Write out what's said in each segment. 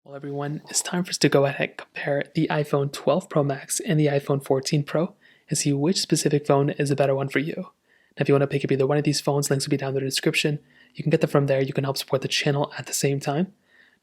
Well, everyone, it's time for us to go ahead and compare the iPhone 12 Pro Max and the iPhone 14 Pro and see which specific phone is a better one for you. Now, if you want to pick up either one of these phones, links will be down in the description. You can get them from there. You can help support the channel at the same time.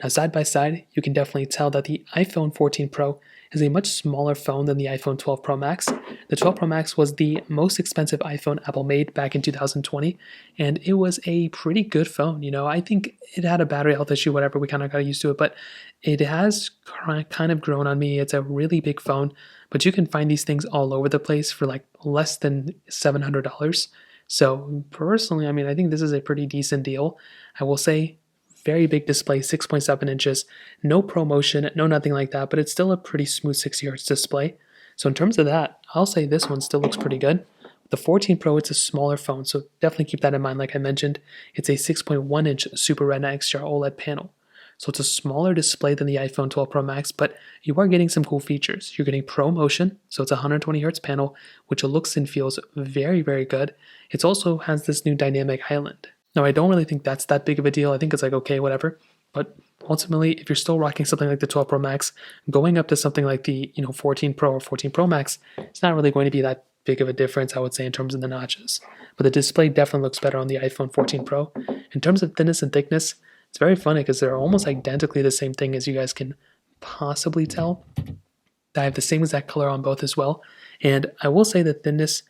Now, side by side, you can definitely tell that the iPhone 14 Pro is a much smaller phone than the iPhone 12 Pro Max. The 12 Pro Max was the most expensive iPhone Apple made back in 2020, and it was a pretty good phone. I think it had a battery health issue, whatever, we kind of got used to it, but it has kind of grown on me. It's a really big phone, but you can find these things all over the place for like less than $700. So personally, I think this is a pretty decent deal. I will say very big display, 6.7 inches, no ProMotion, no nothing like that, but it's still a pretty smooth 60Hz display. So in terms of that, I'll say this one still looks pretty good. The 14 Pro, it's a smaller phone, so definitely keep that in mind. Like I mentioned, it's a 6.1 inch Super Retina XDR OLED panel. So it's a smaller display than the iPhone 12 Pro Max, but you are getting some cool features. You're getting ProMotion, so it's a 120Hz panel, which looks and feels very, very good. It also has this new dynamic island. Now, I don't really think that's that big of a deal. I think it's like, okay, whatever. But ultimately, if you're still rocking something like the 12 Pro Max, going up to something like the 14 Pro or 14 Pro Max, it's not really going to be that big of a difference, I would say, in terms of the notches. But the display definitely looks better on the iPhone 14 Pro. In terms of thinness and thickness, it's very funny because they're almost identically the same thing, as you guys can possibly tell. I have the same exact color on both as well. And I will say the thinness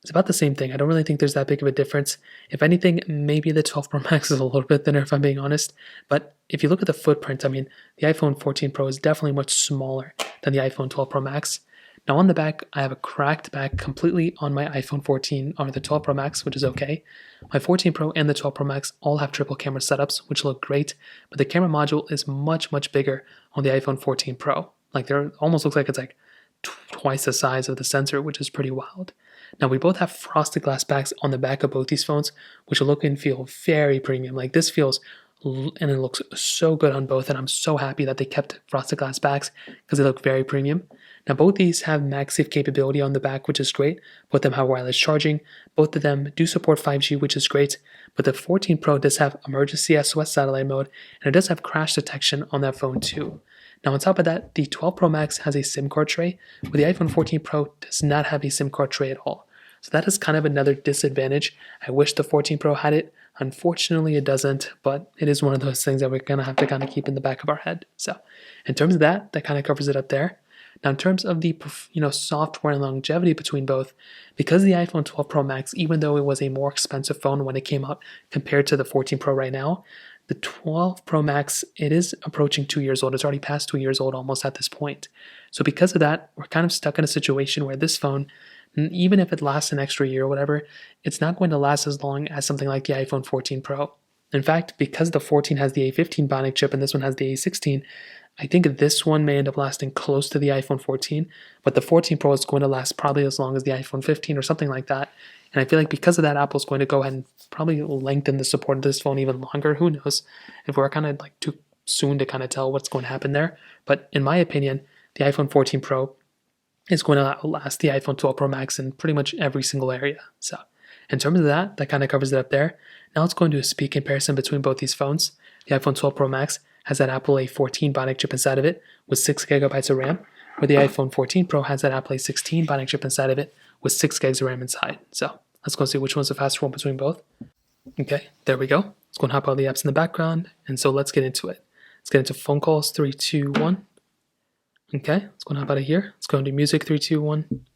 is about the same thing. I don't really think there's that big of a difference. If anything, maybe the 12 Pro Max is a little bit thinner, if I'm being honest. But if you look at the footprint, the iPhone 14 Pro is definitely much smaller than the iPhone 12 Pro Max. Now on the back, I have a cracked back completely on my iPhone 14 or the 12 Pro Max, which is okay. My 14 Pro and the 12 Pro Max all have triple camera setups, which look great, but the camera module is much, much bigger on the iPhone 14 Pro. Like there almost looks like it's like twice the size of the sensor, which is pretty wild. Now we both have frosted glass backs on the back of both these phones, which look and feel very premium. Like this feels, and it looks so good on both, and I'm so happy that they kept frosted glass backs because they look very premium. Now both these have MagSafe capability on the back, which is great. Both of them have wireless charging. Both of them do support 5G, which is great. But the 14 Pro does have emergency SOS satellite mode, and it does have crash detection on that phone too. Now on top of that, the 12 Pro Max has a SIM card tray, where the iPhone 14 Pro does not have a SIM card tray at all. So that is kind of another disadvantage. I wish the 14 Pro had it. Unfortunately, it doesn't, but it is one of those things that we're going to have to kind of keep in the back of our head. So in terms of that kind of covers it up there. Now, in terms of the software and longevity between both, because the iPhone 12 Pro Max, even though it was a more expensive phone when it came out compared to the 14 Pro right now, the 12 Pro Max, it is approaching 2 years old. It's already past 2 years old almost at this point. So because of that, we're kind of stuck in a situation where this phone, even if it lasts an extra year or whatever, it's not going to last as long as something like the iPhone 14 Pro. In fact, because the 14 has the A15 Bionic chip and this one has the A16, I think this one may end up lasting close to the iPhone 14, but the 14 Pro is going to last probably as long as the iPhone 15 or something like that. And I feel like because of that, Apple's going to go ahead and probably lengthen the support of this phone even longer. Who knows if we're kind of like too soon to kind of tell what's going to happen there. But in my opinion, the iPhone 14 Pro is going to outlast the iPhone 12 Pro Max in pretty much every single area. So in terms of that kind of covers it up there. Now let's go into a speed comparison between both these phones. The iPhone 12 Pro Max has that Apple A14 Bionic chip inside of it with 6 gigabytes of RAM, where the iPhone 14 Pro has that Apple A16 Bionic chip inside of it with 6 gigs of RAM inside. So let's go see which one's the faster one between both. Okay, there we go. Let's go and hop all the apps in the background. And so let's get into it. Let's get into phone calls, 3, 2, 1. Okay, let's go and hop out of here. Let's go into music, 3, 2, 1.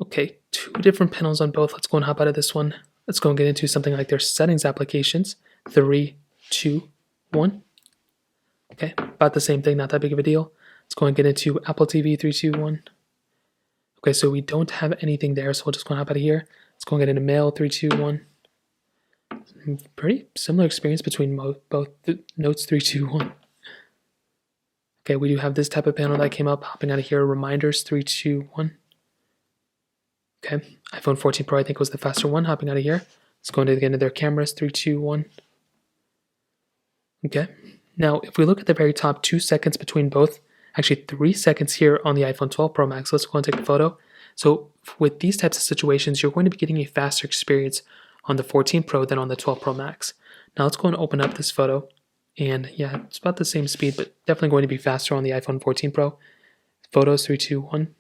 Okay, 2 different panels on both. Let's go and hop out of this one. Let's go and get into something like their settings applications, 3, 2, 1. Okay, about the same thing, not that big of a deal. Let's go and get into Apple TV, 3, 2, 1. Okay, so we don't have anything there, so we'll just go and hop out of here. Let's go and get into Mail, 3, 2, 1. Pretty similar experience between both the notes, 3, 2, 1. Okay, we do have this type of panel that came up, hopping out of here, reminders, 3, 2, 1. Okay, iPhone 14 Pro I think was the faster one, hopping out of here. Let's go into their cameras, 3, 2, 1. Okay, now if we look at the very top, 2 seconds between both, actually 3 seconds here on the iPhone 12 Pro Max. Let's go and take a photo. So with these types of situations, you're going to be getting a faster experience on the 14 Pro than on the 12 Pro Max. Now let's go and open up this photo. And yeah, it's about the same speed, but definitely going to be faster on the iPhone 14 Pro. Photos 3, 2, 1.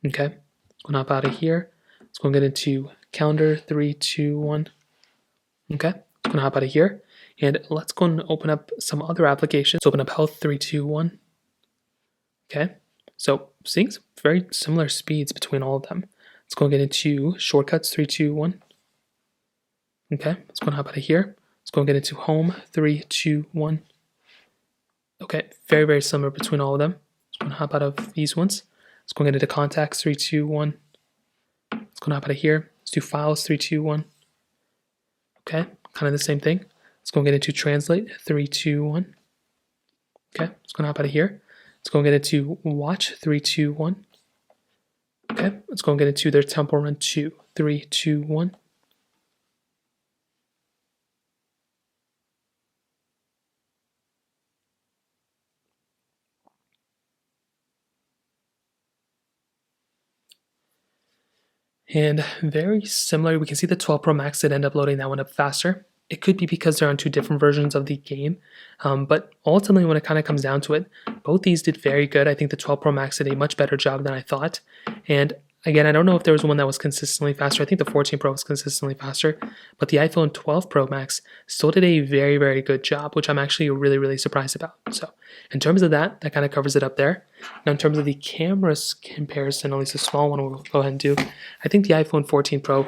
Okay, let's go hop out of here. Let's go get into calendar 3, 2, 1. Okay, let's go hop out of here. And let's go and open up some other applications. Open up health 3, 2, 1. Okay, so seeing some very similar speeds between all of them. Let's go get into shortcuts 3, 2, 1. Okay, let's go hop out of here. Let's go get into home 3, 2, 1. Okay, very, very similar between all of them. Let's go hop out of these ones. Let's go get into contacts 3, 2, 1. Let's go hop out of here. Let's do files 3, 2, 1. Okay, kind of the same thing. Let's go get into translate 3, 2, 1. Okay, let's go hop out of here. Let's go get into watch 3, 2, 1. Okay, let's go get into their tempo run 2, 3, 2, 1. And very similar, we can see the 12 Pro Max did end up loading that one up faster. It could be because they're on two different versions of the game, but ultimately when it kind of comes down to it, both these did very good. I think the 12 Pro Max did a much better job than I thought. And again, I don't know if there was one that was consistently faster. I think the 14 Pro was consistently faster, but the iPhone 12 Pro Max still did a very, very good job, which I'm actually really, really surprised about. So in terms of that, that kind of covers it up there. Now in terms of the cameras comparison, at least a small one we'll go ahead and do, I think the iPhone 14 Pro,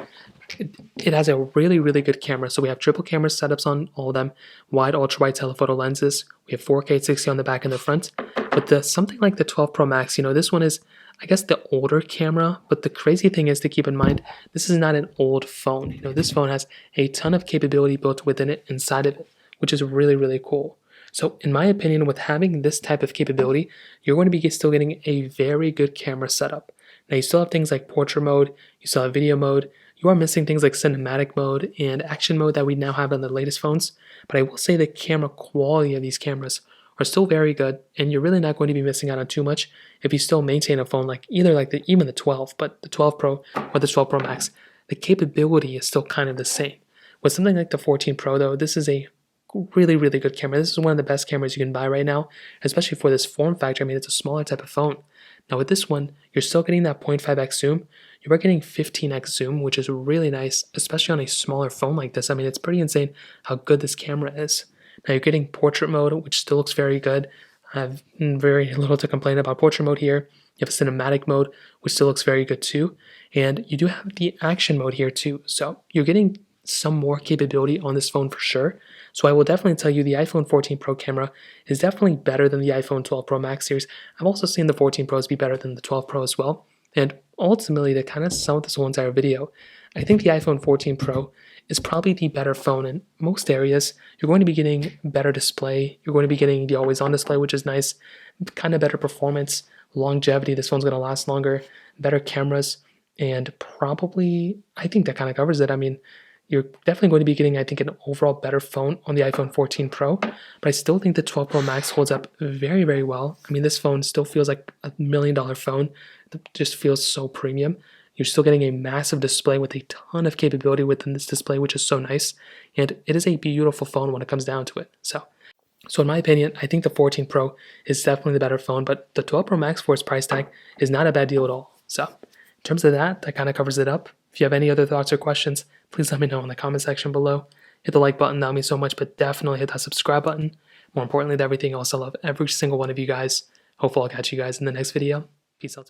it has a really, really good camera. So we have triple camera setups on all of them, wide, ultra-wide telephoto lenses. We have 4K 60 on the back and the front. But something like the 12 Pro Max, this one is, I guess, the older camera. But the crazy thing is to keep in mind, this is not an old phone. This phone has a ton of capability built within it, inside of it, which is really, really cool. So in my opinion, with having this type of capability, you're going to be still getting a very good camera setup. Now you still have things like portrait mode, you still have video mode, you are missing things like cinematic mode and action mode that we now have on the latest phones, but I will say the camera quality of these cameras are still very good, and you're really not going to be missing out on too much if you still maintain a phone like either like even the 12, but the 12 Pro or the 12 Pro Max, the capability is still kind of the same. With something like the 14 Pro though, this is a really, really good camera. This is one of the best cameras you can buy right now, especially for this form factor. I mean, it's a smaller type of phone. Now with this one, you're still getting that 0.5x zoom. You are getting 15x zoom, which is really nice, especially on a smaller phone like this. I mean, it's pretty insane how good this camera is. Now you're getting portrait mode, which still looks very good. I have very little to complain about portrait mode here. You have a cinematic mode, which still looks very good too. And you do have the action mode here too. So you're getting some more capability on this phone for sure. So I will definitely tell you the iPhone 14 Pro camera is definitely better than the iPhone 12 Pro Max series. I've also seen the 14 Pros be better than the 12 Pro as well. And ultimately, to kind of sum up this whole entire video, I think the iPhone 14 Pro is probably the better phone in most areas. You're going to be getting better display. You're going to be getting the always-on display, which is nice. Kind of better performance, longevity. This phone's going to last longer, better cameras, and probably, I think that kind of covers it. I mean, you're definitely going to be getting, I think, an overall better phone on the iPhone 14 Pro, but I still think the 12 Pro Max holds up very, very well. I mean, this phone still feels like $1 million phone. It just feels so premium. You're still getting a massive display with a ton of capability within this display, which is so nice. And it is a beautiful phone when it comes down to it. So in my opinion, I think the 14 Pro is definitely the better phone, but the 12 Pro Max for its price tag is not a bad deal at all. So in terms of that, that kind of covers it up. If you have any other thoughts or questions, please let me know in the comment section below. Hit the like button, that would mean so much, but definitely hit that subscribe button. More importantly than everything else, I love every single one of you guys. Hopefully I'll catch you guys in the next video. Peace out.